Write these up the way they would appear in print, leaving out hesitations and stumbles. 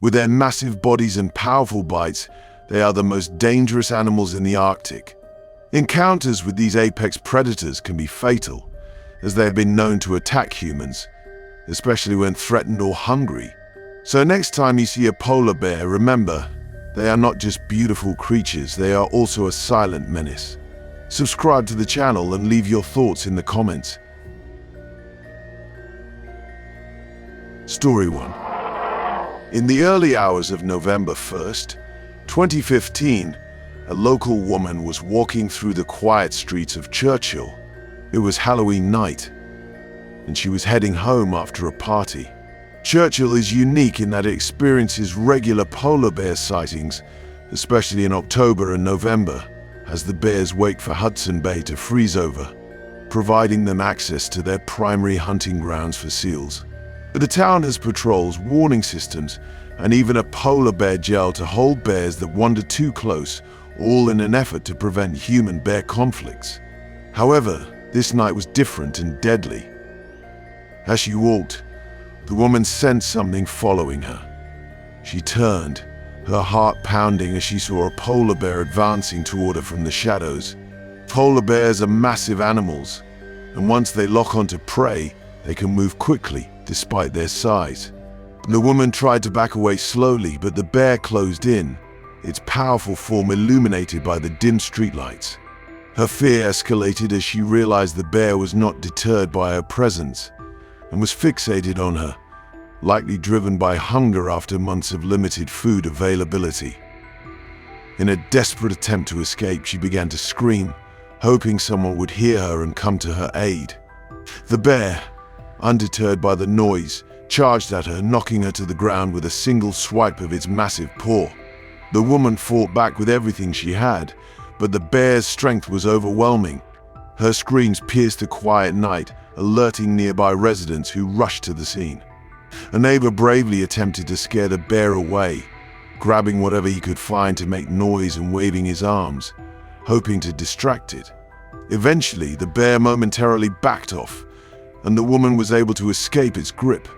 With their massive bodies and powerful bites, they are the most dangerous animals in the Arctic. Encounters with these apex predators can be fatal, as they have been known to attack humans, especially when threatened or hungry. So next time you see a polar bear, remember, they are not just beautiful creatures, they are also a silent menace. Subscribe to the channel and leave your thoughts in the comments. Story 1. In the early hours of November 1st, 2015, a local woman was walking through the quiet streets of Churchill. It was Halloween night, and she was heading home after a party. Churchill is unique in that it experiences regular polar bear sightings, especially in October and November, as the bears wait for Hudson Bay to freeze over, providing them access to their primary hunting grounds for seals. The town has patrols, warning systems, and even a polar bear gel to hold bears that wander too close, all in an effort to prevent human-bear conflicts. However, this night was different and deadly. As she walked, the woman sensed something following her. She turned, her heart pounding as she saw a polar bear advancing toward her from the shadows. Polar bears are massive animals, and once they lock onto prey, they can move quickly despite their size. The woman tried to back away slowly, but the bear closed in, its powerful form illuminated by the dim streetlights. Her fear escalated as she realized the bear was not deterred by her presence and was fixated on her, likely driven by hunger after months of limited food availability. In a desperate attempt to escape, she began to scream, hoping someone would hear her and come to her aid. The bear, undeterred by the noise, charged at her, knocking her to the ground with a single swipe of its massive paw. The woman fought back with everything she had, but the bear's strength was overwhelming. Her screams pierced the quiet night, alerting nearby residents who rushed to the scene. A neighbor bravely attempted to scare the bear away, grabbing whatever he could find to make noise and waving his arms, hoping to distract it. Eventually, the bear momentarily backed off, and the woman was able to escape its grip.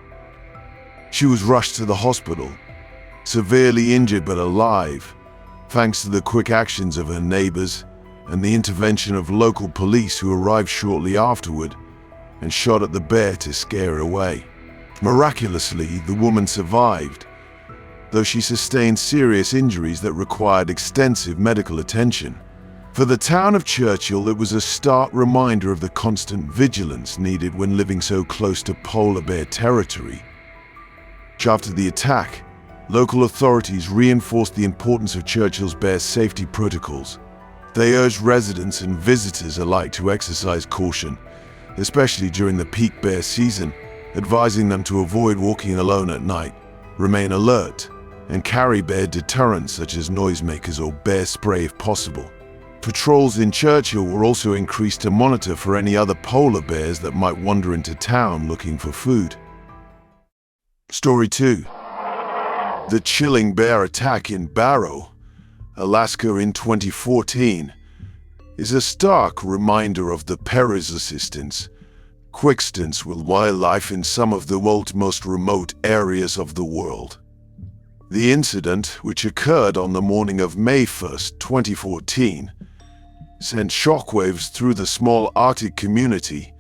She was rushed to the hospital, severely injured but alive, thanks to the quick actions of her neighbors and the intervention of local police who arrived shortly afterward and shot at the bear to scare it away. Miraculously, the woman survived, though she sustained serious injuries that required extensive medical attention. For the town of Churchill, it was a stark reminder of the constant vigilance needed when living so close to polar bear territory. After the attack, local authorities reinforced the importance of Churchill's bear safety protocols. They urged residents and visitors alike to exercise caution, especially during the peak bear season, advising them to avoid walking alone at night, remain alert, and carry bear deterrents such as noisemakers or bear spray if possible. Patrols in Churchill were also increased to monitor for any other polar bears that might wander into town looking for food. Story 2. The chilling bear attack in Barrow, Alaska in 2014 is a stark reminder of the perils assistance, quick stints with wildlife in some of the world's most remote areas of the world. The incident, which occurred on the morning of May 1st, 2014, sent shockwaves through the small Arctic community,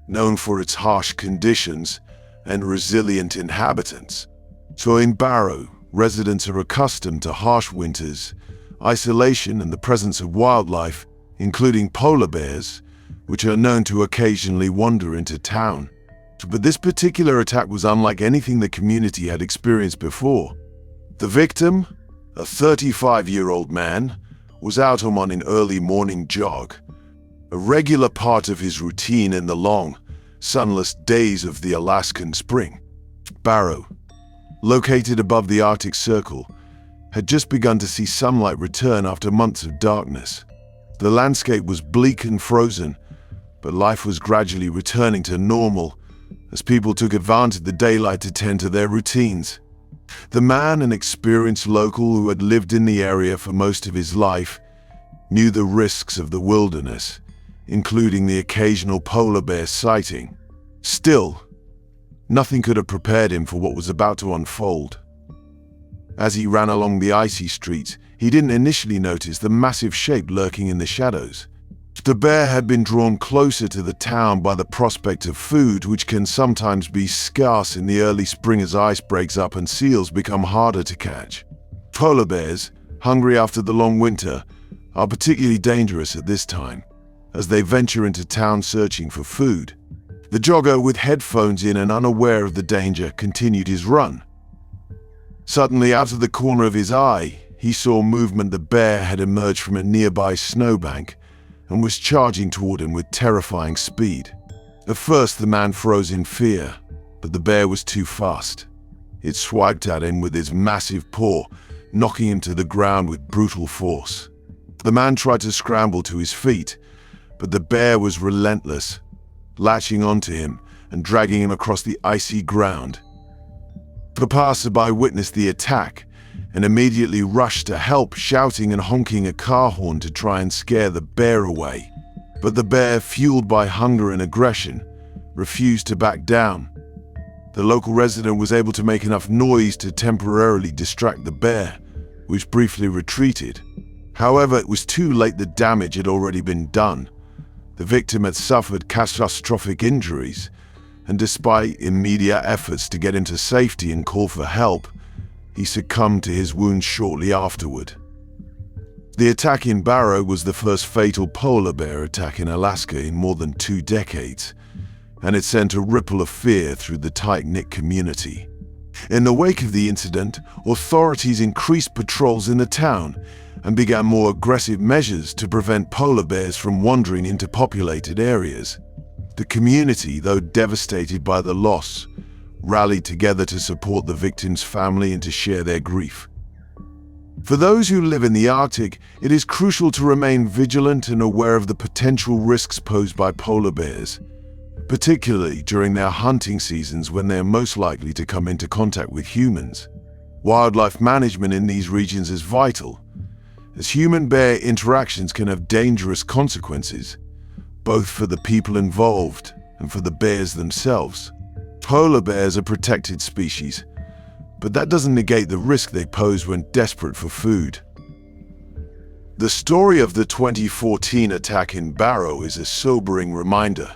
known for its harsh conditions and resilient inhabitants. So in Barrow, residents are accustomed to harsh winters, isolation, and the presence of wildlife, including polar bears, which are known to occasionally wander into town. But this particular attack was unlike anything the community had experienced before. The victim, a 35-year-old man, was out on an early morning jog, a regular part of his routine in the long, sunless days of the Alaskan spring. Barrow, located above the Arctic Circle, had just begun to see sunlight return after months of darkness. The landscape was bleak and frozen, but life was gradually returning to normal as people took advantage of the daylight to tend to their routines. The man, an experienced local who had lived in the area for most of his life, knew the risks of the wilderness, including the occasional polar bear sighting. Still, nothing could have prepared him for what was about to unfold. As he ran along the icy streets, he didn't initially notice the massive shape lurking in the shadows. The bear had been drawn closer to the town by the prospect of food, which can sometimes be scarce in the early spring as ice breaks up and seals become harder to catch. Polar bears, hungry after the long winter, are particularly dangerous at this time, as they venture into town searching for food. The jogger, with headphones in and unaware of the danger, continued his run. Suddenly, out of the corner of his eye, he saw movement. The bear had emerged from a nearby snowbank and was charging toward him with terrifying speed. At first, the man froze in fear, but the bear was too fast. It swiped at him with its massive paw, knocking him to the ground with brutal force. The man tried to scramble to his feet, but the bear was relentless, latching onto him and dragging him across the icy ground. The passerby witnessed the attack and immediately rushed to help, shouting and honking a car horn to try and scare the bear away. But the bear, fueled by hunger and aggression, refused to back down. The local resident was able to make enough noise to temporarily distract the bear, which briefly retreated. However, it was too late. The damage had already been done. The victim had suffered catastrophic injuries, and despite immediate efforts to get him to safety and call for help, he succumbed to his wounds shortly afterward. The attack in Barrow was the first fatal polar bear attack in Alaska in more than 2 decades, and it sent a ripple of fear through the tight-knit community. In the wake of the incident, authorities increased patrols in the town and began more aggressive measures to prevent polar bears from wandering into populated areas. The community, though devastated by the loss, rallied together to support the victim's family and to share their grief. For those who live in the Arctic, it is crucial to remain vigilant and aware of the potential risks posed by polar bears, particularly during their hunting seasons when they are most likely to come into contact with humans. Wildlife management in these regions is vital, as human-bear interactions can have dangerous consequences, both for the people involved and for the bears themselves. Polar bears are protected species, but that doesn't negate the risk they pose when desperate for food. The story of the 2014 attack in Barrow is a sobering reminder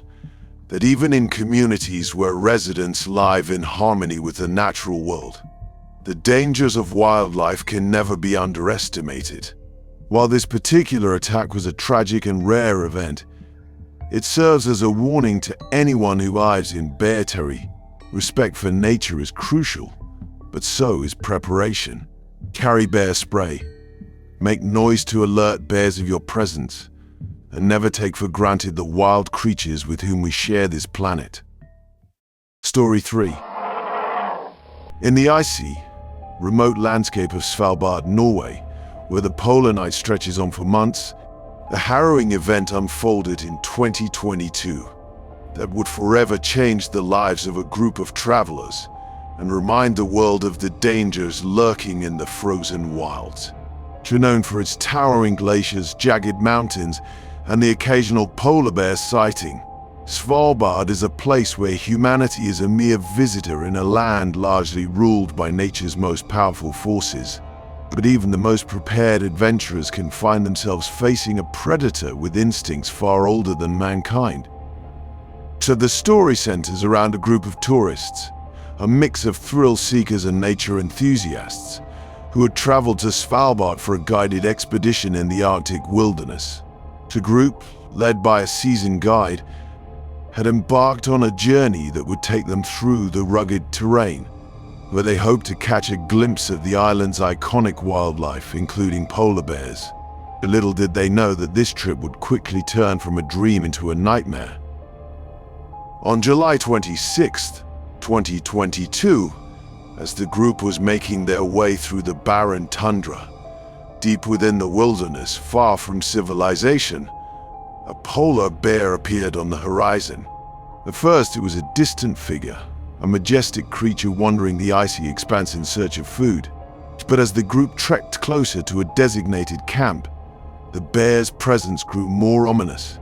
that even in communities where residents live in harmony with the natural world, the dangers of wildlife can never be underestimated. While this particular attack was a tragic and rare event, it serves as a warning to anyone who lives in bear territory. Respect for nature is crucial, but so is preparation. Carry bear spray. Make noise to alert bears of your presence, and never take for granted the wild creatures with whom we share this planet. Story 3. In the icy, remote landscape of Svalbard, Norway, where the polar night stretches on for months, a harrowing event unfolded in 2022 that would forever change the lives of a group of travelers and remind the world of the dangers lurking in the frozen wilds. Known for its towering glaciers, jagged mountains, and the occasional polar bear sighting, Svalbard is a place where humanity is a mere visitor in a land largely ruled by nature's most powerful forces. But even the most prepared adventurers can find themselves facing a predator with instincts far older than mankind. So the story centers around a group of tourists, a mix of thrill seekers and nature enthusiasts, who had traveled to Svalbard for a guided expedition in the Arctic wilderness. The group, led by a seasoned guide, had embarked on a journey that would take them through the rugged terrain, where they hoped to catch a glimpse of the island's iconic wildlife, including polar bears. Little did they know that this trip would quickly turn from a dream into a nightmare. On July 26, 2022, as the group was making their way through the barren tundra, deep within the wilderness, far from civilization, a polar bear appeared on the horizon. At first, it was a distant figure, a majestic creature wandering the icy expanse in search of food. But as the group trekked closer to a designated camp, the bear's presence grew more ominous.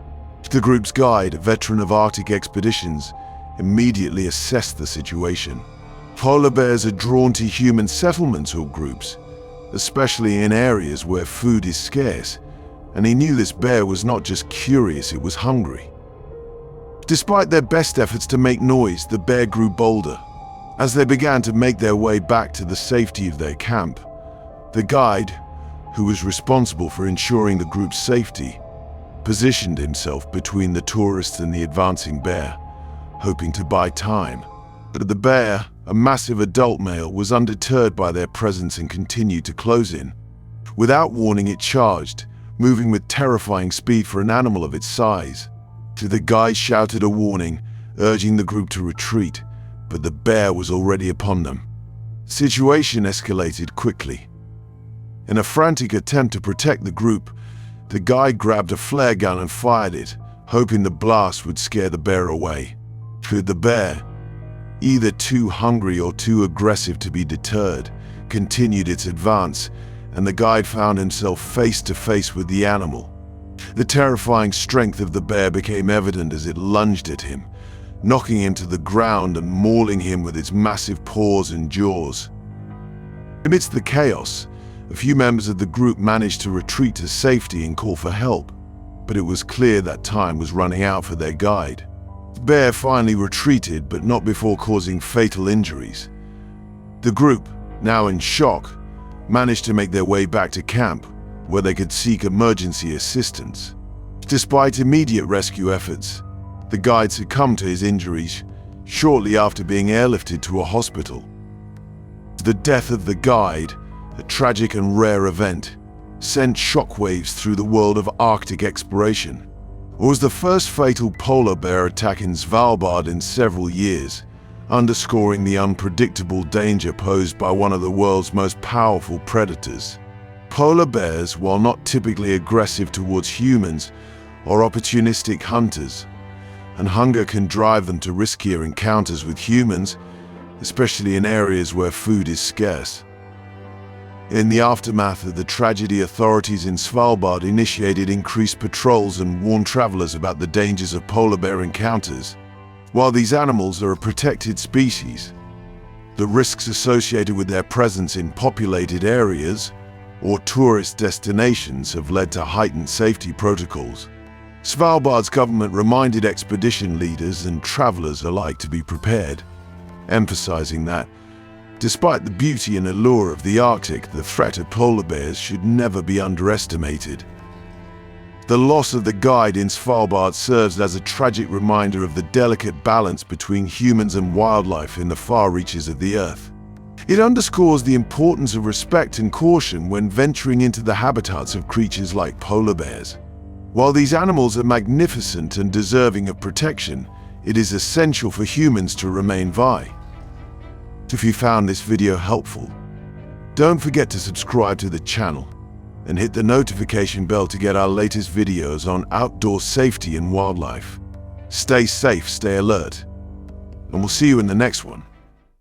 The group's guide, a veteran of Arctic expeditions, immediately assessed the situation. Polar bears are drawn to human settlements or groups, especially in areas where food is scarce, and he knew this bear was not just curious, it was hungry. Despite their best efforts to make noise, the bear grew bolder. As they began to make their way back to the safety of their camp, the guide, who was responsible for ensuring the group's safety, positioned himself between the tourists and the advancing bear, hoping to buy time. But the bear, a massive adult male, was undeterred by their presence and continued to close in. Without warning, it charged, moving with terrifying speed for an animal of its size. The guide shouted a warning, urging the group to retreat, but the bear was already upon them. The situation escalated quickly. In a frantic attempt to protect the group, the guide grabbed a flare gun and fired it, hoping the blast would scare the bear away. But the bear, either too hungry or too aggressive to be deterred, continued its advance, and the guide found himself face to face with the animal. The terrifying strength of the bear became evident as it lunged at him, knocking him to the ground and mauling him with its massive paws and jaws. Amidst the chaos, a few members of the group managed to retreat to safety and call for help, but it was clear that time was running out for their guide. The bear finally retreated, but not before causing fatal injuries. The group, now in shock, managed to make their way back to camp, where they could seek emergency assistance. Despite immediate rescue efforts, the guide succumbed to his injuries shortly after being airlifted to a hospital. The death of the guide, a tragic and rare event, sent shockwaves through the world of Arctic exploration. It was the first fatal polar bear attack in Svalbard in several years, underscoring the unpredictable danger posed by one of the world's most powerful predators. Polar bears, while not typically aggressive towards humans, are opportunistic hunters, and hunger can drive them to riskier encounters with humans, especially in areas where food is scarce. In the aftermath of the tragedy, authorities in Svalbard initiated increased patrols and warned travelers about the dangers of polar bear encounters. While these animals are a protected species, the risks associated with their presence in populated areas or tourist destinations have led to heightened safety protocols. Svalbard's government reminded expedition leaders and travelers alike to be prepared, emphasizing that, despite the beauty and allure of the Arctic, the threat of polar bears should never be underestimated. The loss of the guide in Svalbard serves as a tragic reminder of the delicate balance between humans and wildlife in the far reaches of the Earth. It underscores the importance of respect and caution when venturing into the habitats of creatures like polar bears. While these animals are magnificent and deserving of protection, it is essential for humans to remain vigilant. If you found this video helpful, don't forget to subscribe to the channel and hit the notification bell to get our latest videos on outdoor safety and wildlife. Stay safe, stay alert, and we'll see you in the next one.